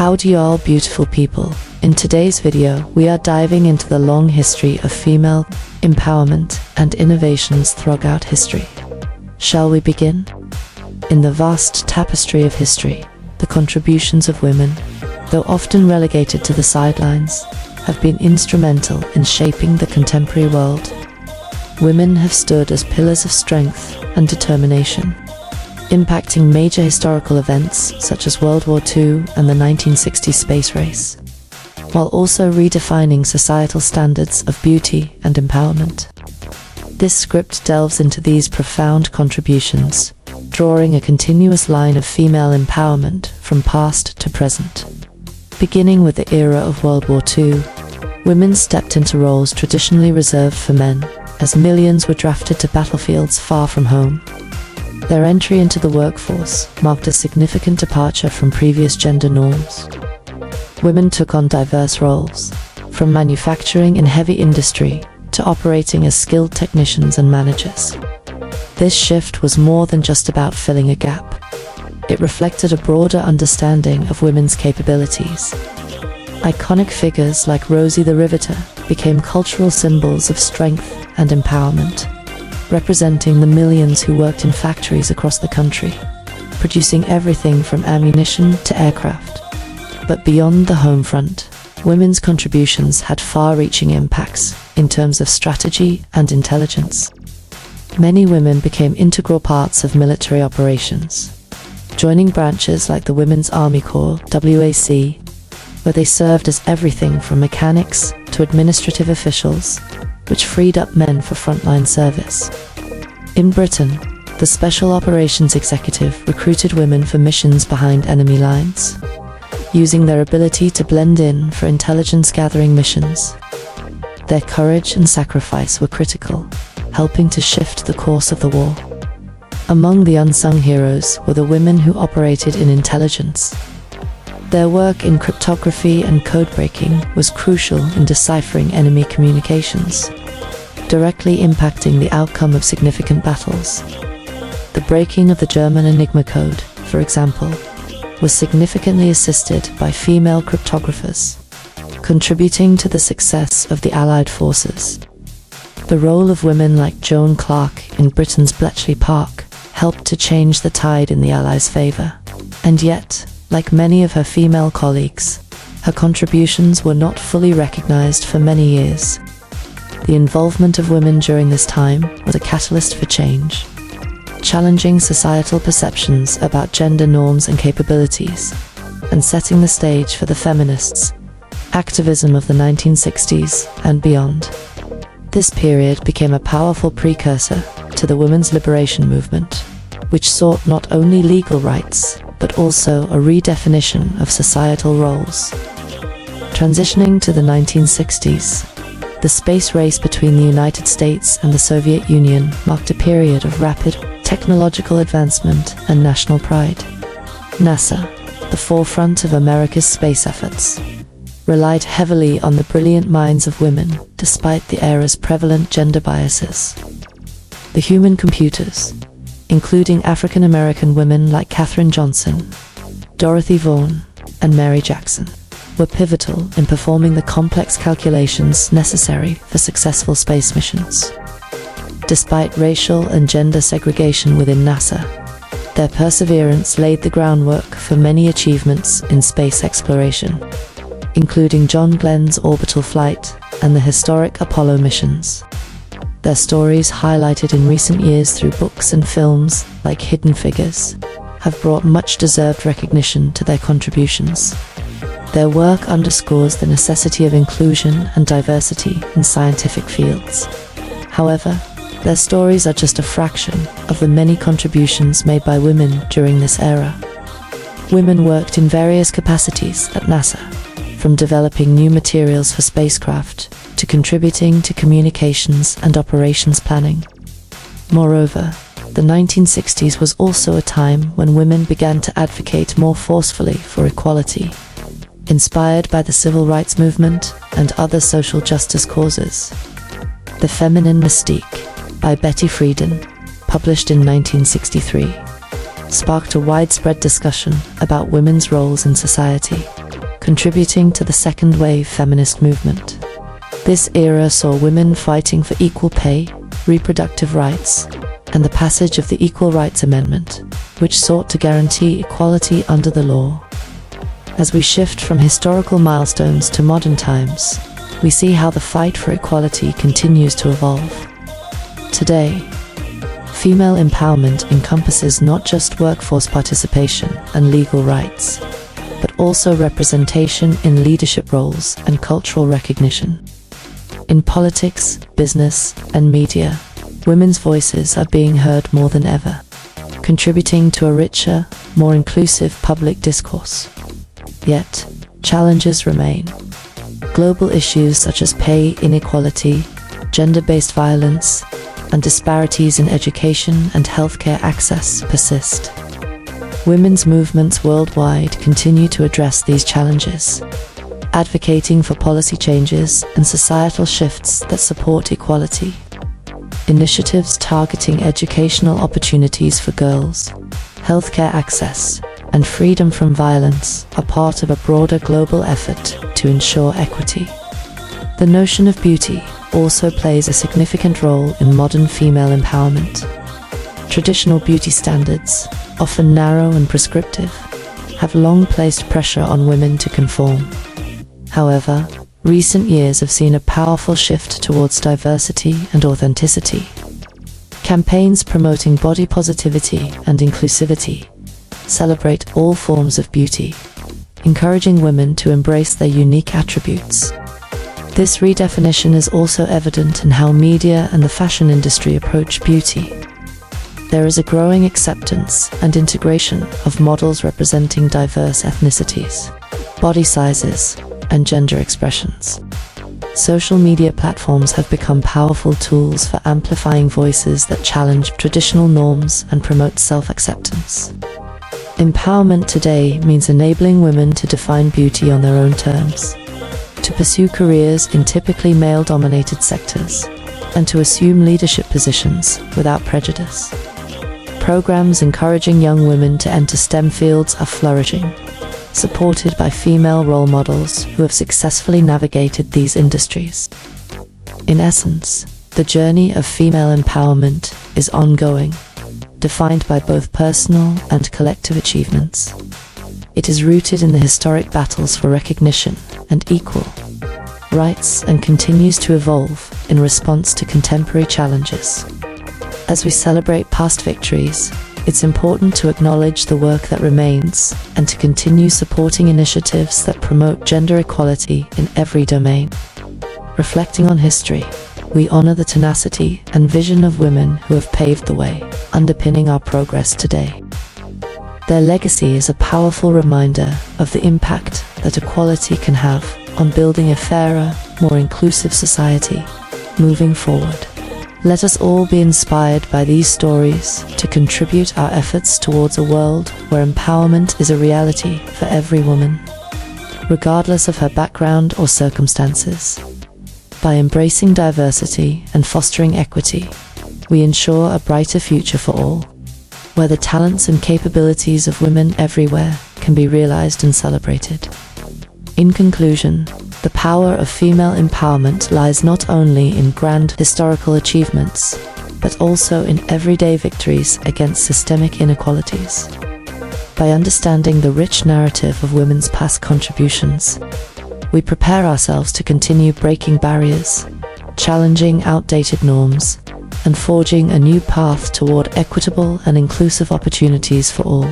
Howdy y'all beautiful people. In today's video, we are diving into the long history of female empowerment and innovations throughout history. Shall we begin? In the vast tapestry of history, the contributions of women, though often relegated to the sidelines, have been instrumental in shaping the contemporary world. Women have stood as pillars of strength and determination, impacting major historical events such as World War II and the 1960 space race, while also redefining societal standards of beauty and empowerment. This script delves into these profound contributions, drawing a continuous line of female empowerment from past to present. Beginning with the era of World War II, women stepped into roles traditionally reserved for men, as millions were drafted to battlefields far from home. Their entry into the workforce marked a significant departure from previous gender norms. Women took on diverse roles, from manufacturing and heavy industry to operating as skilled technicians and managers. This shift was more than just about filling a gap. It reflected a broader understanding of women's capabilities. Iconic figures like Rosie the Riveter became cultural symbols of strength and empowerment, representing the millions who worked in factories across the country, producing everything from ammunition to aircraft. But beyond the home front, women's contributions had far-reaching impacts in terms of strategy and intelligence. Many women became integral parts of military operations, joining branches like the Women's Army Corps, WAC, where they served as everything from mechanics to administrative officials, which freed up men for frontline service. In Britain, the Special Operations Executive recruited women for missions behind enemy lines, using their ability to blend in for intelligence-gathering missions. Their courage and sacrifice were critical, helping to shift the course of the war. Among the unsung heroes were the women who operated in intelligence. Their work in cryptography and code-breaking was crucial in deciphering enemy communications, directly impacting the outcome of significant battles. The breaking of the German Enigma code, for example, was significantly assisted by female cryptographers, contributing to the success of the Allied forces. The role of women like Joan Clarke in Britain's Bletchley Park helped to change the tide in the Allies' favour. And yet, like many of her female colleagues, her contributions were not fully recognised for many years. The involvement of women during this time was a catalyst for change, challenging societal perceptions about gender norms and capabilities, and setting the stage for the feminists' activism of the 1960s and beyond. This period became a powerful precursor to the women's liberation movement, which sought not only legal rights, but also a redefinition of societal roles. Transitioning to the 1960s, the space race between the United States and the Soviet Union marked a period of rapid technological advancement and national pride. NASA, the forefront of America's space efforts, relied heavily on the brilliant minds of women despite the era's prevalent gender biases. The human computers, including African-American women like Katherine Johnson, Dorothy Vaughan, and Mary Jackson, were pivotal in performing the complex calculations necessary for successful space missions. Despite racial and gender segregation within NASA, their perseverance laid the groundwork for many achievements in space exploration, including John Glenn's orbital flight and the historic Apollo missions. Their stories, highlighted in recent years through books and films like Hidden Figures, have brought much-deserved recognition to their contributions. Their work underscores the necessity of inclusion and diversity in scientific fields. However, their stories are just a fraction of the many contributions made by women during this era. Women worked in various capacities at NASA, from developing new materials for spacecraft to contributing to communications and operations planning. Moreover, the 1960s was also a time when women began to advocate more forcefully for equality, inspired by the civil rights movement and other social justice causes. The Feminine Mystique, by Betty Friedan, published in 1963, sparked a widespread discussion about women's roles in society. contributing to the second wave feminist movement. This era saw women fighting for equal pay, reproductive rights, and the passage of the Equal Rights Amendment, which sought to guarantee equality under the law. As we shift from historical milestones to modern times, we see how the fight for equality continues to evolve. Today, female empowerment encompasses not just workforce participation and legal rights, but also representation in leadership roles and cultural recognition. In politics, business, and media, women's voices are being heard more than ever, contributing to a richer, more inclusive public discourse. Yet, challenges remain. Global issues such as pay inequality, gender-based violence, and disparities in education and healthcare access persist. Women's movements worldwide continue to address these challenges, advocating for policy changes and societal shifts that support equality. Initiatives targeting educational opportunities for girls, healthcare access, and freedom from violence are part of a broader global effort to ensure equity. The notion of beauty also plays a significant role in modern female empowerment. Traditional beauty standards, often narrow and prescriptive, have long placed pressure on women to conform. However, recent years have seen a powerful shift towards diversity and authenticity. Campaigns promoting body positivity and inclusivity celebrate all forms of beauty, encouraging women to embrace their unique attributes. This redefinition is also evident in how media and the fashion industry approach beauty. There is a growing acceptance and integration of models representing diverse ethnicities, body sizes, and gender expressions. Social media platforms have become powerful tools for amplifying voices that challenge traditional norms and promote self-acceptance. Empowerment today means enabling women to define beauty on their own terms, to pursue careers in typically male-dominated sectors, and to assume leadership positions without prejudice. Programs encouraging young women to enter STEM fields are flourishing, supported by female role models who have successfully navigated these industries. In essence, the journey of female empowerment is ongoing, defined by both personal and collective achievements. It is rooted in the historic battles for recognition and equal rights and continues to evolve in response to contemporary challenges. As we celebrate past victories, it's important to acknowledge the work that remains and to continue supporting initiatives that promote gender equality in every domain. Reflecting on history, we honor the tenacity and vision of women who have paved the way, underpinning our progress today. Their legacy is a powerful reminder of the impact that equality can have on building a fairer, more inclusive society moving forward. Let us all be inspired by these stories to contribute our efforts towards a world where empowerment is a reality for every woman, regardless of her background or circumstances. By embracing diversity and fostering equity, we ensure a brighter future for all, where the talents and capabilities of women everywhere can be realized and celebrated. In conclusion, the power of female empowerment lies not only in grand historical achievements, but also in everyday victories against systemic inequalities. By understanding the rich narrative of women's past contributions, we prepare ourselves to continue breaking barriers, challenging outdated norms, and forging a new path toward equitable and inclusive opportunities for all.